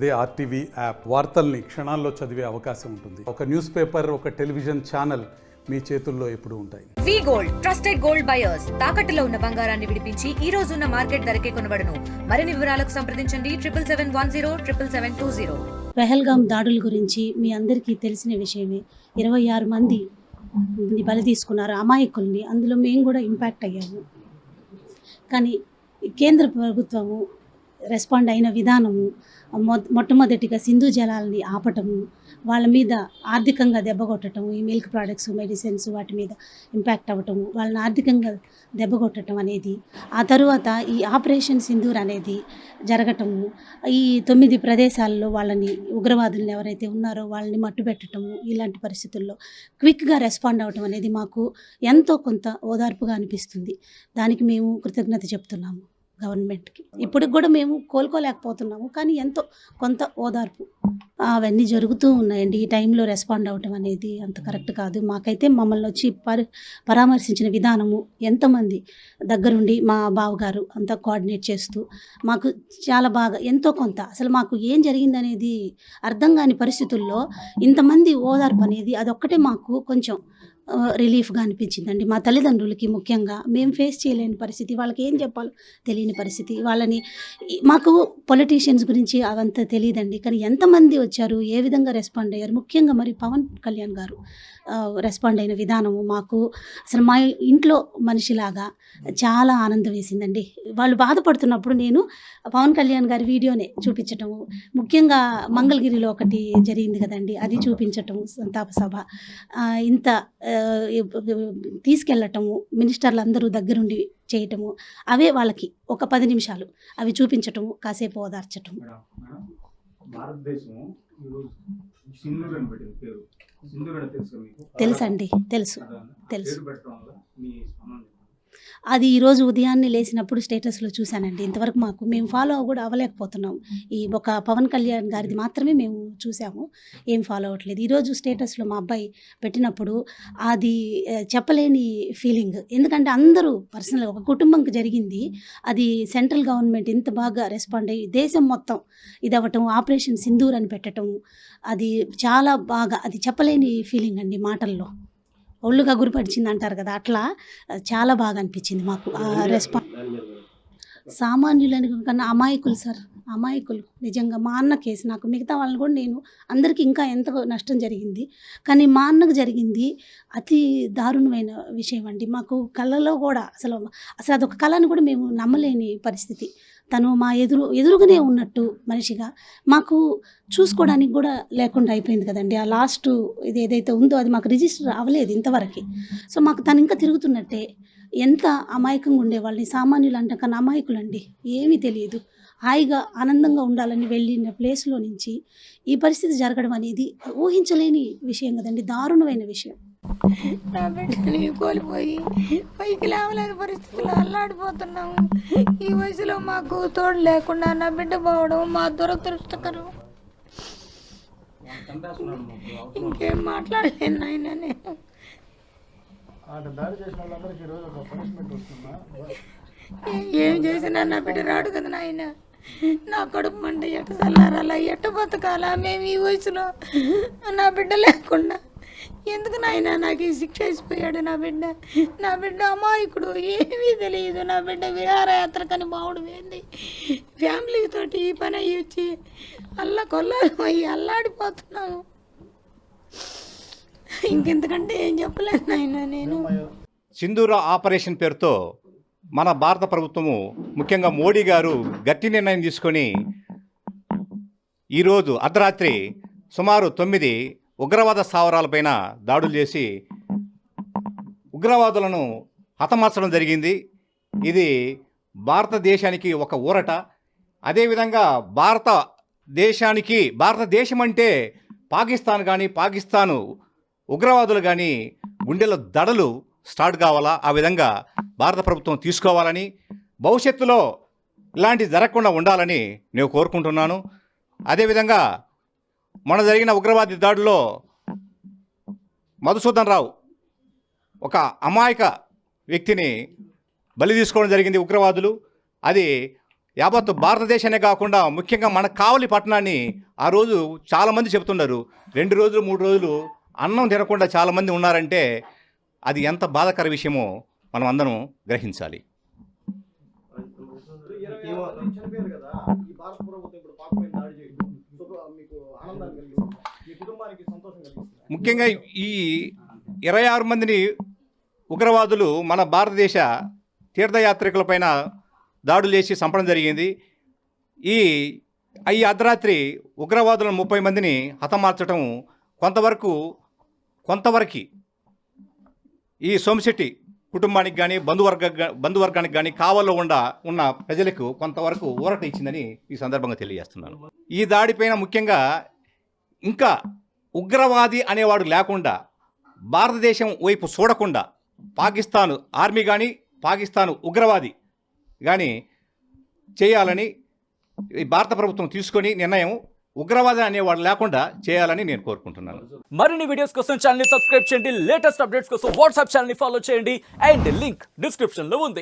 అదే RTV app వార్తల్ని క్షణాల్లో చదివే అవకాశం ఉంటుంది. ఒక న్యూస్ పేపర్, ఒక టెలివిజన్ ఛానల్ మీ చేతుల్లో ఎప్పుడూ ఉంటాయి. వి గోల్డ్, ట్రస్టెడ్ గోల్డ్ బయర్స్. తాకట్టులో ఉన్న బంగారాన్ని విడిపించి ఈ రోజు ఉన్న మార్కెట్ ధరకే కొనబడును. మరిన్ని వివరాలకు సంప్రదించండి 7710 పెహల్గాం దాడుల గురించి మీ అందరికీ తెలిసిన విషయమే. 26 మంది బలి తీసుకున్నారు, అమాయకుల్ని. అందులో మేము కూడా ఇంపాక్ట్ అయ్యాము. కానీ కేంద్ర ప్రభుత్వము రెస్పాండ్ అయిన విధానము, మొట్టమొదటిగా సింధు జలాలని ఆపటము, వాళ్ళ మీద ఆర్థికంగా దెబ్బ కొట్టడము, ఈ మిల్క్ ప్రోడక్ట్స్, మెడిసిన్స్ వాటి మీద ఇంపాక్ట్ అవ్వటము, వాళ్ళని ఆర్థికంగా దెబ్బ కొట్టడం అనేది, ఆ తరువాత ఈ ఆపరేషన్ సింధూర్ అనేది జరగటము, ఈ 9 ప్రదేశాల్లో వాళ్ళని ఉగ్రవాదులను ఎవరైతే ఉన్నారో వాళ్ళని మట్టుబెట్టడము, ఇలాంటి పరిస్థితుల్లో క్విక్గా రెస్పాండ్ అవ్వటం అనేది మాకు ఎంతో కొంత ఓదార్పుగా అనిపిస్తుంది. దానికి మేము కృతజ్ఞత చెప్తున్నాము గవర్నమెంట్కి. ఇప్పటికి కూడా మేము కోలుకోలేకపోతున్నాము, కానీ ఎంతో కొంత ఓదార్పు అవన్నీ జరుగుతూ ఉన్నాయండి. ఈ టైంలో రెస్పాండ్ అవ్వటం అనేది అంత కరెక్ట్ కాదు. మాకైతే మమ్మల్ని వచ్చి పరామర్శించిన విధానము, ఎంతమంది దగ్గరుండి మా బావగారు అంతా కోఆర్డినేట్ చేస్తూ మాకు చాలా బాగా ఎంతో కొంత, అసలు మాకు ఏం జరిగిందనేది అర్థం కాని పరిస్థితుల్లో ఇంతమంది ఓదార్పు అనేది అదొక్కటే మాకు కొంచెం రిలీఫ్గా అనిపించిందండి. మా తల్లిదండ్రులకి ముఖ్యంగా మేము ఫేస్ చేయలేని పరిస్థితి, వాళ్ళకి ఏం చెప్పాలో తెలియని పరిస్థితి. వాళ్ళని మాకు పొలిటీషియన్స్ గురించి అవంతా తెలియదండి, కానీ ఎంతమంది వచ్చారు, ఏ విధంగా రెస్పాండ్ అయ్యారు, ముఖ్యంగా మరి పవన్ కళ్యాణ్ గారు రెస్పాండ్ అయిన విధానము మాకు అసలు మా ఇంట్లో మనిషిలాగా చాలా ఆనందం వేసిందండి. వాళ్ళు బాధపడుతున్నప్పుడు నేను పవన్ కళ్యాణ్ గారి వీడియోనే చూపించటము, ముఖ్యంగా మంగళగిరిలో ఒకటి జరిగింది కదండి, అది చూపించటము, సంతాప సభ ఇంత తీసుకెళ్ళటము, మినిస్టర్లు అందరూ దగ్గరుండి చేయటము, అవే వాళ్ళకి ఒక 10 నిమిషాలు అవి చూపించటము, కాసేపు ఓదార్చటము. తెలుసండి, తెలుసు. అది ఈరోజు ఉదయాన్నే లేచినప్పుడు స్టేటస్లో చూశానండి. ఇంతవరకు మేము ఫాలో కూడా అవ్వలేకపోతున్నాం. ఈ ఒక పవన్ కళ్యాణ్ గారిది మాత్రమే మేము చూసాము, ఏం ఫాలో అవ్వట్లేదు. ఈరోజు స్టేటస్లో మా అబ్బాయి పెట్టినప్పుడు అది చెప్పలేని ఫీలింగ్. ఎందుకంటే అందరూ పర్సనల్గా ఒక కుటుంబంకి జరిగింది, అది సెంట్రల్ గవర్నమెంట్ ఇంత బాగా రెస్పాండ్ అయ్యి దేశం మొత్తం ఇది అవ్వటం, ఆపరేషన్ సింధూర్ అని పెట్టడం, అది చాలా బాగా, అది చెప్పలేని ఫీలింగ్ అండి. మాటల్లో ఒళ్ళుగా గురిపడిచింది అంటారు కదా, అట్లా చాలా బాగా అనిపించింది మాకు ఆ రెస్పాన్స్. సామాన్యులని కన్నా అమాయకులు సార్, అమాయకులు నిజంగా. మా అన్న కేసు, నాకు మిగతా వాళ్ళని కూడా నేను అందరికీ ఇంకా ఎంత నష్టం జరిగింది, కానీ మా అన్నకు జరిగింది అతి దారుణమైన విషయం అండి. మాకు కళ్ళలో కూడా అసలు అదొక కళను కూడా మేము నమ్మలేని పరిస్థితి. తను మా ఎదురుగానే ఉన్నట్టు మనిషిగా మాకు చూసుకోవడానికి కూడా లేకుండా అయిపోయింది కదండి. ఆ లాస్ట్ ఇది ఏదైతే ఉందో అది మాకు రిజిస్టర్ అవ్వలేదు ఇంతవరకు. సో మాకు తను ఇంకా తిరుగుతున్నట్టే. ఎంత అమాయకంగా ఉండేవాళ్ళని, సామాన్యులు అంటే కన్నా అమాయకులండి, ఏమీ తెలియదు, హాయిగా ఆనందంగా ఉండాలని వెళ్ళిన ప్లేస్లో నుంచి ఈ పరిస్థితి జరగడం అనేది ఊహించలేని విషయం కదండి, దారుణమైన విషయం. నా బిడ్డని కోల్పోయి పైకి లేవలేని పరిస్థితుల్లో అల్లాడిపోతున్నాము. ఈ వయసులో మాకు తోడు లేకుండా నా బిడ్డ పోవడం మా దురదృష్టకరం. ఇంకేం మాట్లాడలేను నాయన. నేను ఏం చేసినా నా బిడ్డ రాడు కదా నాయన. నా కడుపు మంట ఎట్ట చల్లారాలా, ఎట్ట బతకాలా మేము ఈ వయసులో? నా బిడ్డ లేకుండా ఎందుకు నాయన నాకు ఈ శిక్ష వేసిపోయాడు. నా బిడ్డ అమాయకుడు, ఏమీ తెలియదు. నా బిడ్డ విహారయాత్రకని బావుడు వేంది, ఫ్యామిలీతోటి ఈ పని అయ్యి వచ్చి కొల్లాయి అల్లాడిపోతున్నాము. ఇంకెంతకంటే ఏం చెప్పలేదు నాయన. నేను సింధూర ఆపరేషన్ పేరుతో మన భారత ప్రభుత్వము, ముఖ్యంగా మోడీ గారు గట్టి నిర్ణయం తీసుకొని ఈరోజు అర్ధరాత్రి సుమారు 9 ఉగ్రవాద స్థావరాలపైన దాడులు చేసి ఉగ్రవాదులను హతమార్చడం జరిగింది. ఇది భారతదేశానికి ఒక ఊరట. అదేవిధంగా భారతదేశం అంటే పాకిస్తాన్ కానీ, పాకిస్తాను ఉగ్రవాదులు కానీ గుండెల దడలు స్టార్ట్ కావాలా, ఆ విధంగా భారత ప్రభుత్వం తీసుకోవాలని, భవిష్యత్తులో ఇలాంటివి జరగకుండా ఉండాలని నేను కోరుకుంటున్నాను. అదేవిధంగా మొన్న జరిగిన ఉగ్రవాది దాడుల్లో మధుసూదన్ రావు ఒక అమాయక వ్యక్తిని బలి తీసుకోవడం జరిగింది ఉగ్రవాదులు. అది యావత్ భారతదేశానే కాకుండా ముఖ్యంగా మన కావలి పట్టణాన్ని ఆ రోజు చాలామంది చెప్తున్నారు 2 రోజులు 3 రోజులు అన్నం తినకుండా చాలామంది ఉన్నారంటే అది ఎంత బాధాకర విషయమో మనం అందరం గ్రహించాలి. ముఖ్యంగా ఈ 26 మందిని ఉగ్రవాదులు మన భారతదేశ తీర్థయాత్రికులపైన దాడులు చేసి చంపడం జరిగింది. ఈ అర్ధరాత్రి ఉగ్రవాదులను 30 మందిని హతమార్చడం కొంతవరకు ఈ సోమిశెట్టి కుటుంబానికి కానీ బంధువర్గానికి కానీ కావల్లో ఉన్న ప్రజలకు కొంతవరకు ఊరట ఇచ్చిందని ఈ సందర్భంగా తెలియజేస్తున్నాను. ఈ దాడిపైన ముఖ్యంగా ఇంకా ఉగ్రవాది అనేవాడు లేకుండా భారతదేశం వైపు చూడకుండా పాకిస్తాన్ ఆర్మీ కానీ పాకిస్తాన్ ఉగ్రవాది కానీ చేయాలని ఈ భారత ప్రభుత్వం తీసుకొని నిర్ణయం ఉగ్రవాది అనేవాడు లేకుండా చేయాలని నేను కోరుకుంటున్నాను. మరిన్ని వీడియోస్ కోసం ఛానల్ ని సబ్స్క్రైబ్ చేయండి, లేటెస్ట్ అప్డేట్స్ కోసం వాట్సాప్ ఛానల్ ని ఫాలో చేయండి అండ్ లింక్ డిస్క్రిప్షన్ లో ఉంది.